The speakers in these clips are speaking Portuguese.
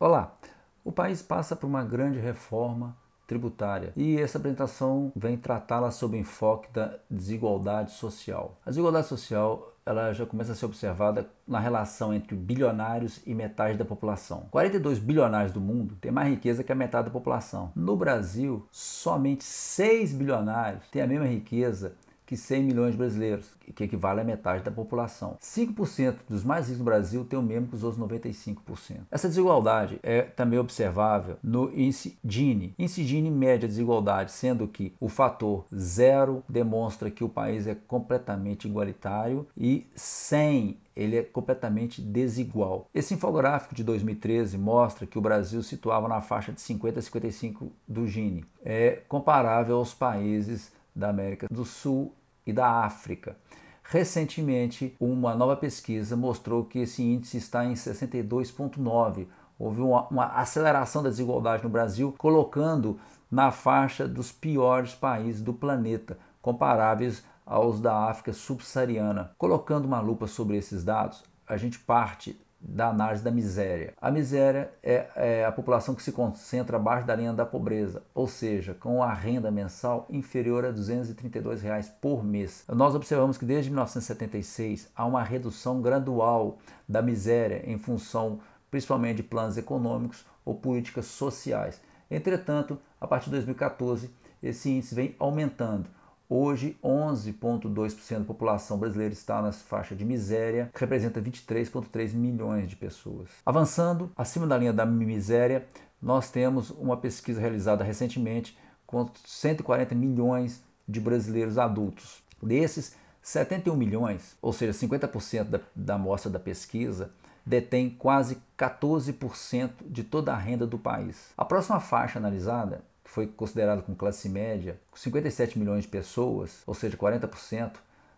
Olá, o país passa por uma grande reforma tributária e essa apresentação vem tratá-la sob o enfoque da desigualdade social. A desigualdade social ela já começa a ser observada na relação entre bilionários e metade da população. 42 bilionários do mundo têm mais riqueza que a metade da população. No Brasil, somente 6 bilionários têm a mesma riqueza que 100 milhões de brasileiros, que equivale à metade da população. 5% dos mais ricos do Brasil têm o mesmo que os outros 95%. Essa desigualdade é também observável no índice Gini. Índice Gini mede a desigualdade, sendo que o fator 0 demonstra que o país é completamente igualitário e 100 ele é completamente desigual. Esse infográfico de 2013 mostra que o Brasil situava na faixa de 50 a 55 do Gini. É comparável aos países da América do Sul e da África. Recentemente, uma nova pesquisa mostrou que esse índice está em 62,9. Houve uma aceleração da desigualdade no Brasil, colocando na faixa dos piores países do planeta, comparáveis aos da África subsaariana. Colocando uma lupa sobre esses dados, a gente parte da análise da miséria. A miséria é a população que se concentra abaixo da linha da pobreza, ou seja, com a renda mensal inferior a R$ 232 por mês. Nós observamos que desde 1976 há uma redução gradual da miséria em função principalmente de planos econômicos ou políticas sociais. Entretanto, a partir de 2014, esse índice vem aumentando. Hoje, 11,2% da população brasileira está na faixa de miséria, que representa 23,3 milhões de pessoas. Avançando acima da linha da miséria, nós temos uma pesquisa realizada recentemente com 140 milhões de brasileiros adultos. Desses, 71 milhões, ou seja, 50% da amostra da pesquisa, detém quase 14% de toda a renda do país. A próxima faixa analisada, que foi considerado como classe média, com 57 milhões de pessoas, ou seja, 40%,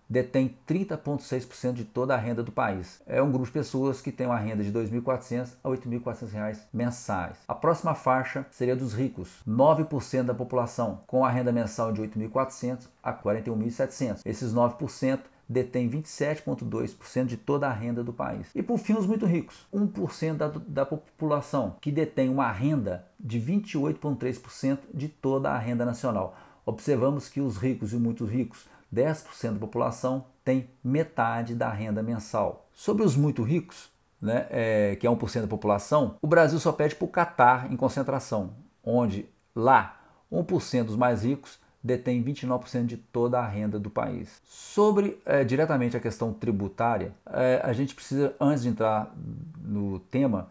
detém 30,6% de toda a renda do país. É um grupo de pessoas que tem uma renda de R$ 2.400 a R$ 8.400 mensais. A próxima faixa seria dos ricos, 9% da população, com a renda mensal de R$ 8.400 a R$ 41.700. Esses 9% detém 27,2% de toda a renda do país. E por fim, os muito ricos, 1% da população, que detém uma renda de 28,3% de toda a renda nacional. Observamos que os ricos e muito ricos, 10% da população, tem metade da renda mensal. Sobre os muito ricos, que é 1% da população, o Brasil só perde para o Catar em concentração, onde lá 1% dos mais ricos detém 29% de toda a renda do país. Sobre diretamente a questão tributária, a gente precisa, antes de entrar no tema,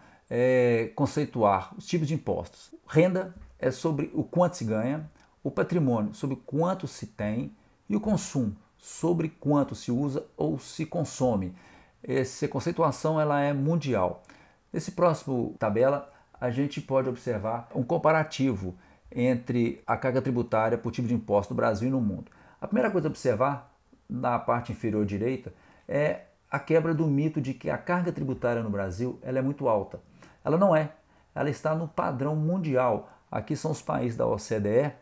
conceituar os tipos de impostos. Renda é sobre o quanto se ganha, o patrimônio sobre quanto se tem e o consumo sobre quanto se usa ou se consome. Essa conceituação ela é mundial. Nesse próximo tabela, a gente pode observar um comparativo entre a carga tributária por tipo de imposto no Brasil e no mundo. A primeira coisa a observar, na parte inferior direita, é a quebra do mito de que a carga tributária no Brasil ela é muito alta. Ela não é. Ela está no padrão mundial. Aqui são os países da OCDE,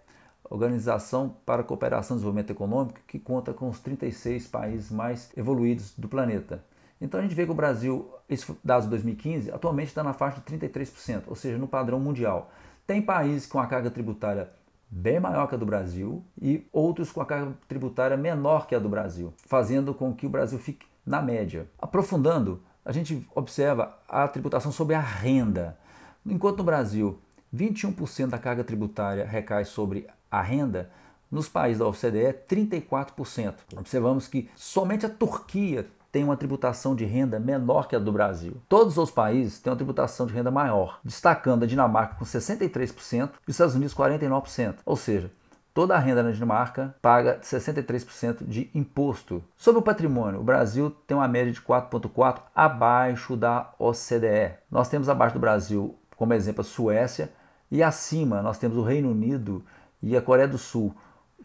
Organização para a Cooperação e Desenvolvimento Econômico, que conta com os 36 países mais evoluídos do planeta. Então a gente vê que o Brasil, esses dados de 2015, atualmente está na faixa de 33%, ou seja, no padrão mundial. Tem países com a carga tributária bem maior que a do Brasil e outros com a carga tributária menor que a do Brasil, fazendo com que o Brasil fique na média. Aprofundando, a gente observa a tributação sobre a renda. Enquanto no Brasil 21% da carga tributária recai sobre a renda, nos países da OCDE 34%. Observamos que somente a Turquia tem uma tributação de renda menor que a do Brasil. Todos os países têm uma tributação de renda maior, destacando a Dinamarca com 63% e os Estados Unidos 49%. Ou seja, toda a renda na Dinamarca paga 63% de imposto. Sobre o patrimônio, o Brasil tem uma média de 4,4% abaixo da OCDE. Nós temos abaixo do Brasil, como exemplo, a Suécia, e acima nós temos o Reino Unido e a Coreia do Sul,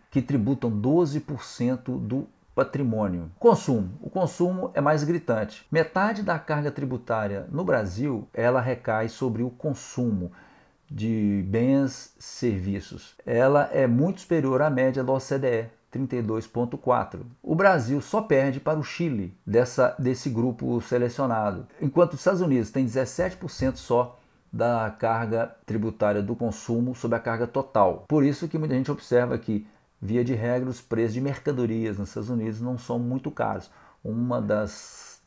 que tributam 12% do patrimônio. Consumo. O consumo é mais gritante. Metade da carga tributária no Brasil, ela recai sobre o consumo de bens e serviços. Ela é muito superior à média da OCDE, 32,4%. O Brasil só perde para o Chile desse grupo selecionado, enquanto os Estados Unidos tem 17% só da carga tributária do consumo sobre a carga total. Por isso que muita gente observa que, via de regra, os preços de mercadorias nos Estados Unidos não são muito caros.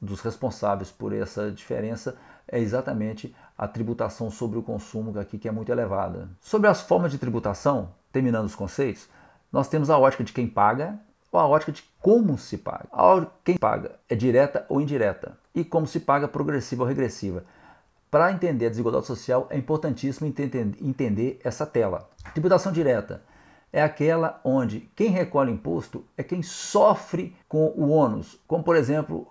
Dos responsáveis por essa diferença é exatamente a tributação sobre o consumo aqui, que é muito elevada. Sobre as formas de tributação, terminando os conceitos, nós temos a ótica de quem paga ou a ótica de como se paga. Quem paga é direta ou indireta e como se paga, progressiva ou regressiva. Para entender a desigualdade social é importantíssimo entender essa tela. Tributação direta é aquela onde quem recolhe imposto é quem sofre com o ônus, como por exemplo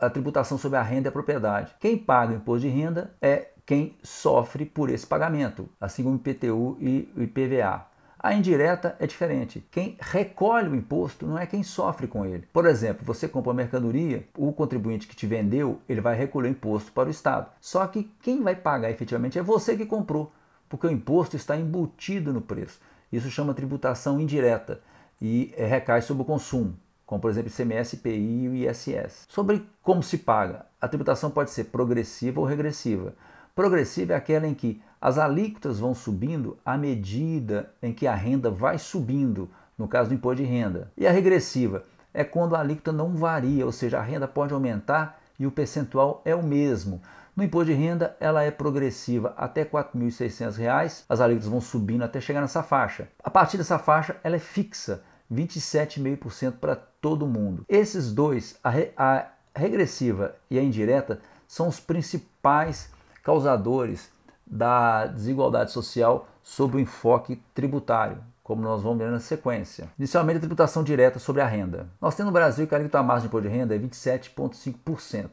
a tributação sobre a renda e a propriedade. Quem paga o imposto de renda é quem sofre por esse pagamento, assim como IPTU e IPVA. A indireta é diferente. Quem recolhe o imposto não é quem sofre com ele. Por exemplo, você compra uma mercadoria, o contribuinte que te vendeu, ele vai recolher o imposto para o Estado. Só que quem vai pagar efetivamente é você que comprou, porque o imposto está embutido no preço. Isso chama tributação indireta e recai sobre o consumo, como por exemplo ICMS, IPI e o ISS. Sobre como se paga, a tributação pode ser progressiva ou regressiva. Progressiva é aquela em que as alíquotas vão subindo à medida em que a renda vai subindo, no caso do imposto de renda. E a regressiva é quando a alíquota não varia, ou seja, a renda pode aumentar e o percentual é o mesmo. No imposto de renda, ela é progressiva até R$ 4.600, as alíquotas vão subindo até chegar nessa faixa. A partir dessa faixa, ela é fixa, 27,5% para todo mundo. Esses dois, a regressiva e a indireta, são os principais causadores da desigualdade social sob o enfoque tributário, como nós vamos ver na sequência. Inicialmente, a tributação direta sobre a renda. Nós temos no Brasil que a alíquota máxima de imposto de renda é 27,5%.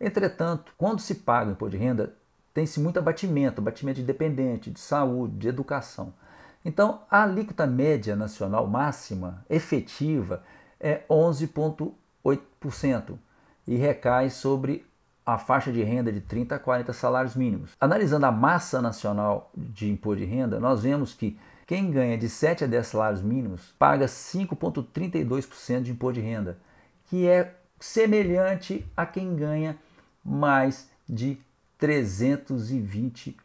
Entretanto, quando se paga o imposto de renda, tem-se muito abatimento de dependente, de saúde, de educação. Então, a alíquota média nacional máxima, efetiva, é 11,8% e recai sobre a faixa de renda de 30 a 40 salários mínimos. Analisando a massa nacional de imposto de renda, nós vemos que quem ganha de 7 a 10 salários mínimos paga 5,32% de imposto de renda, que é semelhante a quem ganha mais de 320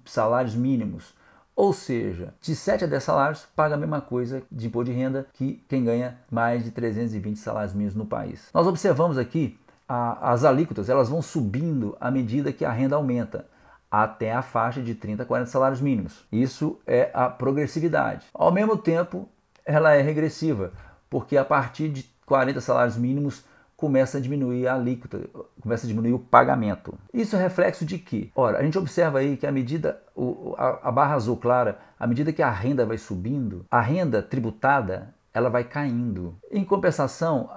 salários mínimos. Ou seja, de 7 a 10 salários paga a mesma coisa de imposto de renda que quem ganha mais de 320 salários mínimos no país. Nós observamos aqui as alíquotas, elas vão subindo à medida que a renda aumenta, até a faixa de 30 a 40 salários mínimos. Isso é a progressividade. Ao mesmo tempo, ela é regressiva, porque a partir de 40 salários mínimos começa a diminuir a alíquota, começa a diminuir o pagamento. Isso é reflexo de quê? Ora, a gente observa aí que à medida, a barra azul clara, à medida que a renda vai subindo, a renda tributada ela vai caindo. Em compensação,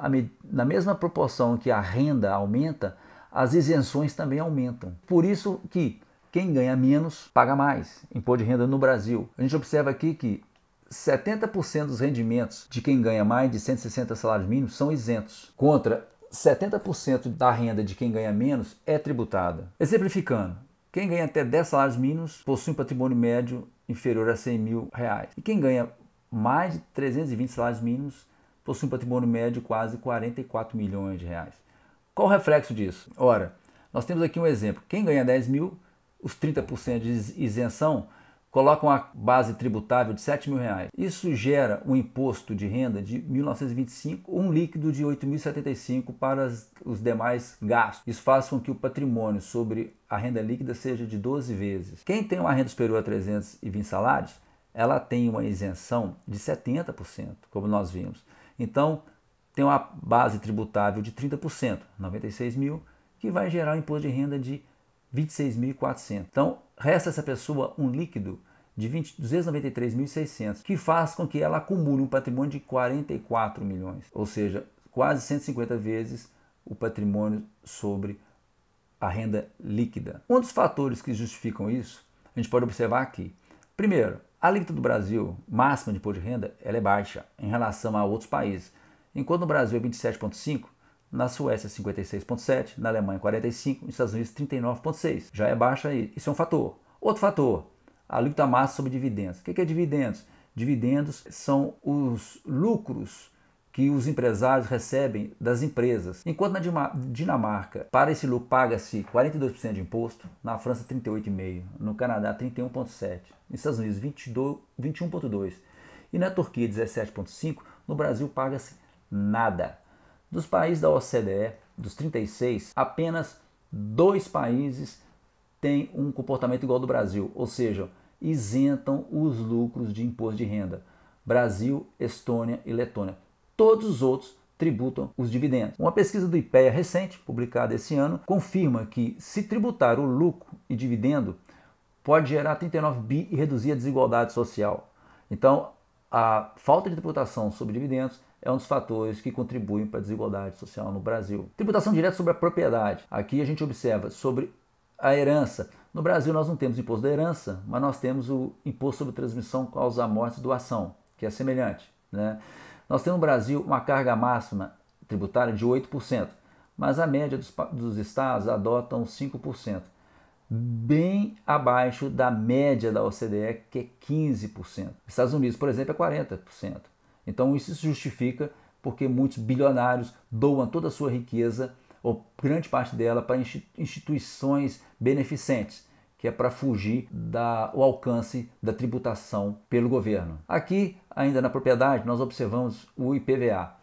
na mesma proporção que a renda aumenta, as isenções também aumentam. Por isso que quem ganha menos paga mais imposto de renda no Brasil. A gente observa aqui que 70% dos rendimentos de quem ganha mais de 160 salários mínimos são isentos, contra 70% da renda de quem ganha menos é tributada. Exemplificando, quem ganha até 10 salários mínimos possui um patrimônio médio inferior a R$100 mil. E quem ganha mais de 320 salários mínimos possui um patrimônio médio de quase 44 milhões de reais. Qual o reflexo disso? Ora, nós temos aqui um exemplo. Quem ganha 10 mil, os 30% de isenção colocam a base tributável de R$7 mil. Isso gera um imposto de renda de 1.925, um líquido de 8.075 para os demais gastos. Isso faz com que o patrimônio sobre a renda líquida seja de 12 vezes. Quem tem uma renda superior a 320 salários, ela tem uma isenção de 70%, como nós vimos. Então, tem uma base tributável de 30%, 96 mil, que vai gerar um imposto de renda de 26.400. Então, resta essa pessoa um líquido de 293.600, que faz com que ela acumule um patrimônio de 44 milhões, ou seja, quase 150 vezes o patrimônio sobre a renda líquida. Um dos fatores que justificam isso, a gente pode observar aqui. Primeiro, a alíquota do Brasil, máxima de imposto de renda, ela é baixa em relação a outros países. Enquanto no Brasil é 27,5%, na Suécia 56,7%, na Alemanha 45%, nos Estados Unidos 39,6%. Já é baixa aí. Isso é um fator. Outro fator, a alíquota máxima sobre dividendos. O que é dividendos? Dividendos são os lucros que os empresários recebem das empresas. Enquanto na Dinamarca, para esse lucro paga-se 42% de imposto, na França 38,5%, no Canadá 31,7%, nos Estados Unidos 21,2% e na Turquia 17,5%, no Brasil paga-se nada. Dos países da OCDE, dos 36, apenas 2 países têm um comportamento igual ao do Brasil, ou seja, isentam os lucros de imposto de renda. Brasil, Estônia e Letônia. Todos os outros tributam os dividendos. Uma pesquisa do IPEA recente, publicada esse ano, confirma que se tributar o lucro e dividendo, pode gerar 39 bi e reduzir a desigualdade social. Então, a falta de tributação sobre dividendos é um dos fatores que contribuem para a desigualdade social no Brasil. Tributação direta sobre a propriedade. Aqui a gente observa sobre a herança. No Brasil nós não temos imposto da herança, mas nós temos o imposto sobre transmissão, causa morte e doação, que é semelhante, né? Nós temos no Brasil uma carga máxima tributária de 8%, mas a média dos estados adotam 5%, bem abaixo da média da OCDE, que é 15%. Estados Unidos, por exemplo, é 40%. Então isso se justifica porque muitos bilionários doam toda a sua riqueza, ou grande parte dela, para instituições beneficentes, que é para fugir do alcance da tributação pelo governo. Aqui, ainda na propriedade, nós observamos o IPVA.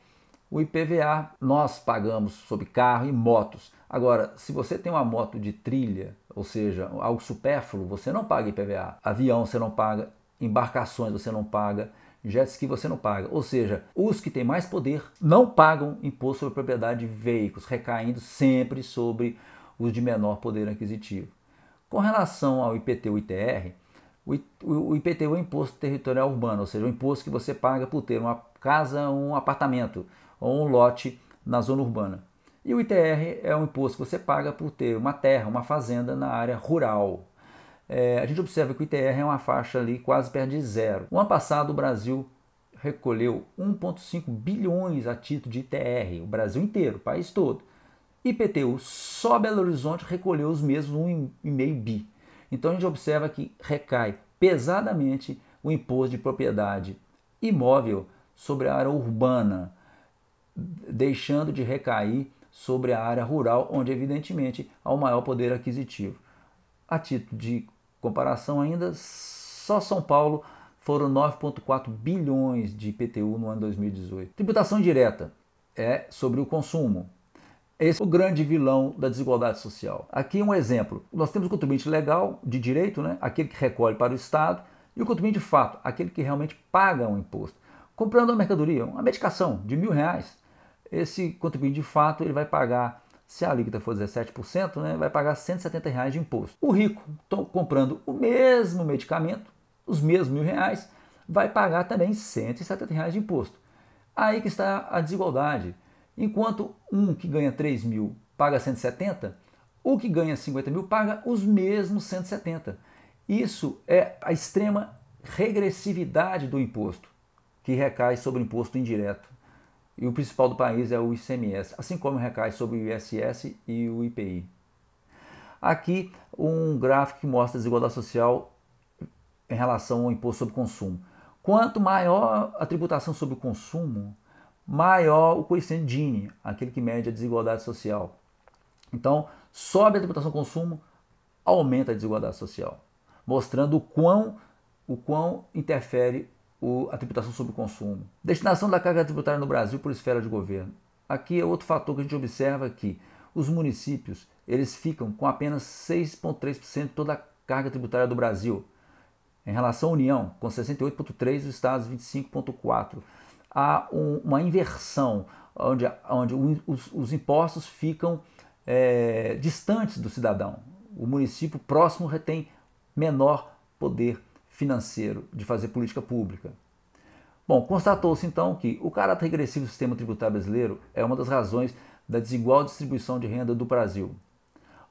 O IPVA nós pagamos sobre carro e motos. Agora, se você tem uma moto de trilha, ou seja, algo supérfluo, você não paga IPVA. Avião você não paga, embarcações você não paga, jet ski você não paga. Ou seja, os que têm mais poder não pagam imposto sobre propriedade de veículos, recaindo sempre sobre os de menor poder aquisitivo. Com relação ao IPTU e ITR, o IPTU é o Imposto Territorial Urbano, ou seja, o imposto que você paga por ter uma casa, um apartamento ou um lote na zona urbana. E o ITR é um imposto que você paga por ter uma terra, uma fazenda na área rural. A gente observa que o ITR é uma faixa ali quase perto de zero. O ano passado o Brasil recolheu 1,5 bilhões a título de ITR, o Brasil inteiro, o país todo. IPTU, só Belo Horizonte recolheu os mesmos 1,5 bi. Então a gente observa que recai pesadamente o imposto de propriedade imóvel sobre a área urbana, deixando de recair sobre a área rural, onde evidentemente há o maior poder aquisitivo. A título de comparação ainda, só São Paulo foram 9,4 bilhões de IPTU no ano 2018. Tributação direta é sobre o consumo. Esse é o grande vilão da desigualdade social. Aqui um exemplo. Nós temos o contribuinte legal, de direito, né? Aquele que recolhe para o Estado, e o contribuinte de fato, aquele que realmente paga um imposto. Comprando uma mercadoria, uma medicação de R$1.000, esse contribuinte de fato ele vai pagar, se a alíquota for 17%, né, vai pagar R$170 de imposto. O rico, comprando o mesmo medicamento, os mesmos R$1.000, vai pagar também R$170 de imposto. Aí que está a desigualdade. Enquanto um que ganha 3 mil paga 170, o que ganha 50 mil paga os mesmos 170. Isso é a extrema regressividade do imposto, que recai sobre o imposto indireto. E o principal do país é o ICMS, assim como recai sobre o ISS e o IPI. Aqui um gráfico que mostra a desigualdade social em relação ao imposto sobre consumo. Quanto maior a tributação sobre o consumo, maior o coeficiente Gini, aquele que mede a desigualdade social. Então, sobe a tributação ao consumo, aumenta a desigualdade social, mostrando o quão interfere a tributação sobre o consumo. Destinação da carga tributária no Brasil por esfera de governo. Aqui é outro fator que a gente observa que os municípios eles ficam com apenas 6,3% de toda a carga tributária do Brasil, em relação à União, com 68,3% os estados 25,4%. Há uma inversão, onde os impostos ficam distantes do cidadão. O município próximo retém menor poder financeiro de fazer política pública. Bom, constatou-se então que o caráter regressivo do sistema tributário brasileiro é uma das razões da desigual distribuição de renda do Brasil.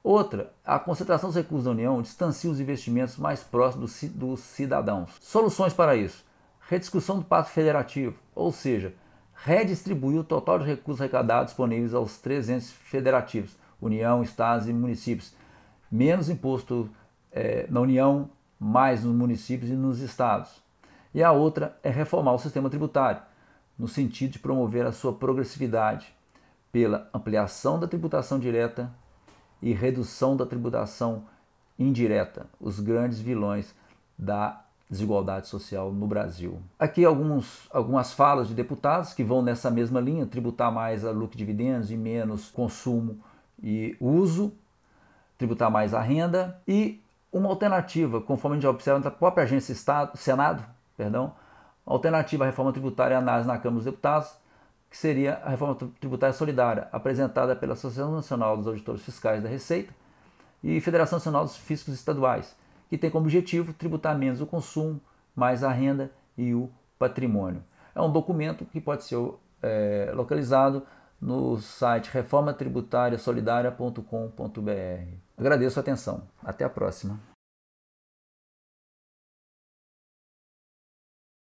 Outra, a concentração dos recursos da União distancia os investimentos mais próximos dos cidadãos. Soluções para isso: rediscussão do Pacto Federativo, ou seja, redistribuir o total de recursos arrecadados disponíveis aos 3 entes federativos, União, Estados e municípios. Menos imposto na União, mais nos municípios e nos estados. E a outra é reformar o sistema tributário. no sentido de promover a sua progressividade pela ampliação da tributação direta e redução da tributação indireta, os grandes vilões da desigualdade social no Brasil. Aqui algumas falas de deputados que vão nessa mesma linha, tributar mais a lucro e dividendos e menos consumo e uso, tributar mais a renda, e uma alternativa, conforme a gente observa na própria agência Senado, a alternativa à reforma tributária análise na Câmara dos Deputados, que seria a reforma tributária solidária, apresentada pela Associação Nacional dos Auditores Fiscais da Receita e Federação Nacional dos Fiscos Estaduais, que tem como objetivo tributar menos o consumo, mais a renda e o patrimônio. É um documento que pode ser localizado no site reformatributariasolidaria.com.br. Agradeço a atenção. Até a próxima.